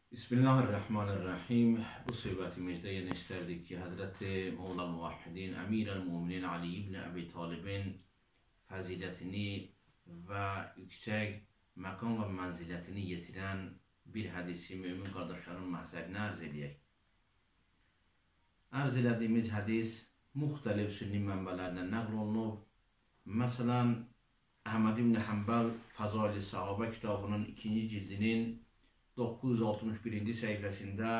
Bismillahirrahmanirrahim. Bu söhbətimizdə yenə istərdik ki, Həzrəti Mevla Muvahhidin, Əmir-əl-Müminin Ali ibn Əbi Talibin fəzilətini və yüksək məqam və mənzilətini yetirən bir hədisi mümin qardaşların məhzərinə ərz edək. Ərz elədiyimiz hədis müxtəlif sünni mənbələrdən nəql olunub. Məsələn, Əhməd ibn Həmbəl Fəzail-i Səhabə kitabının 2-ci cildinin 961-ci səhifəsində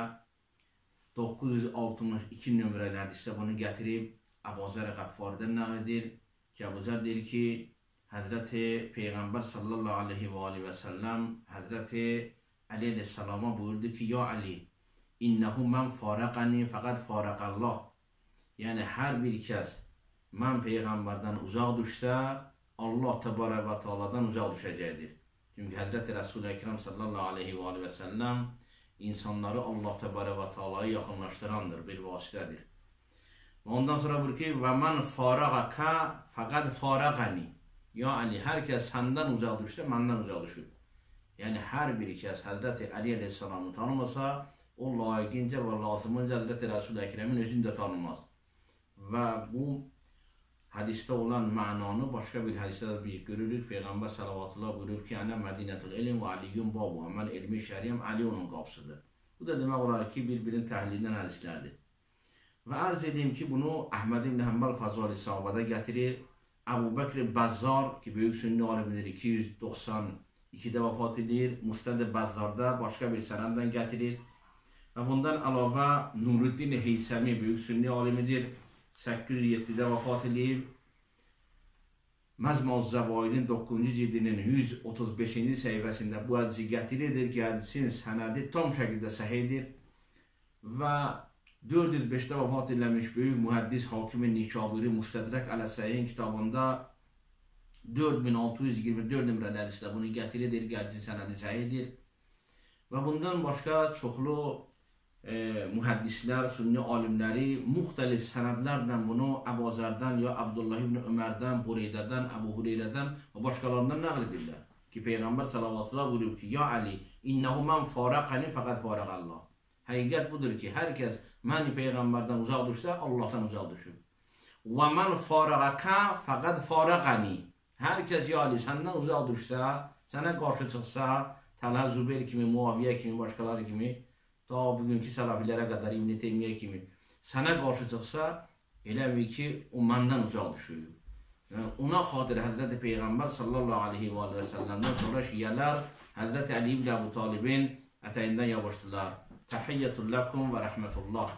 962 nömrəli hədisdə bunu gətirib Əbu Zər Qəffaridən nəql edir ki, Əbu Zər deyir ki, Həzrəti Peyğəmbər sallallahu aleyhi və səlləm Həzrəti Əli əleyhissalama buyurdu ki, Ya Əli, innəhu mən farəqəni fəqət farəqəllah. Yəni, hər bir kəs mən Peyğəmbərdən uzaq düşsə, Allah təbarək və tealadan uzaq düşəcəkdir. Çünki Həzrəti Rəsul-i Əkrəm sallallahu aleyhi və səlləm insanları Allah təbarək və teala'ya yaxınlaşdırandır, bir vasitədir. Və ondan sonra buyur ki, və mən farəqəkə fəqət farəqəni. Ya Əli, hər kəs səndən uzaq düşsə, məndən uzaq düşür. Yəni, hər bir kəs Həzrəti Əli əleyhissalamı tanımasa, o layiqincə və lazımınca Həzrəti Rəsul-i Əkrəmin özünü də tanımaz. Və bu hədisdə olan mənanı başqa bir hədisdə də biz görürük. Peyğəmbər salavatullah buyurur ki, Ənə Mədinətül elm və Aliyyun babu, mən elmi şəriyəm, Ali onun qapısıdır. Bu da demək olar ki, bir-birinin təhlilindən hədislərdir. Və ərz edeyim ki, bunu Əhməd ibn Həmbəl Fəzail-i Səhabədə gətirir. Əbu Bəkr Bəzzar, ki, böyük sünni alimdir, 292-də vəfat edir. Musnəd Bəzzarda başqa bir sənəddən gətirir. Və bundan əlavə Nuruddin Heysəmi, böyük sünni alimidir, 807-də vəfat edib. Məzmuz Zəvaidin 9-cu cildinin 135-ci səhifəsində bu hədisi gətirilir ki, hədisin sənədi tam şəkildə səhihdir və 405-də vəfat edilmiş böyük mühəddis Hakim-i Nişaburi Müstədrək Əl-Səhihin kitabında 4624 nömrəli hədisdə bunu gətirilir ki, hədisin sənədi səhihdir və bundan başqa çoxlu mühəddislər, sünni alimləri müxtəlif sənədlərlə bunu Əbu Zərdən, ya Abdullah ibn Ömərdən, Bureydədən, Əbu Hureyrədən və başqalarından nəql edirlər ki, Peyğəmbər salavatullah buyurub ki, Ya Əli, innəhu mən farəqəni fəqət farəqəllah. Həqiqət budur ki, hər kəs mən Peyğəmbərdən uzaq düşsə, Allahdan uzaq düşür. Və mən farəqəkə fəqət farəqəni. Hər kəs, Ya Əli, səndən uzaq düşsə, sənə qarşı çıxsa, Təlhə Zübeyir kimi, Muaviyyə kimi, başqaları kimi, ta bugünkü sələfilərə qədər İbn Teymiyyə kimi sənə qarşı çıxsa, elə bil ki, o məndən uzaq düşür. Yəni, ona xatir Həzrəti Peyğəmbər sallallahu aleyhi və səlləmdən sonra şiyələr Həzrəti Əli ibn Əbu Talibin ətəyindən yavaşdılar. Təhiyyətulləkum və rəhmətullah.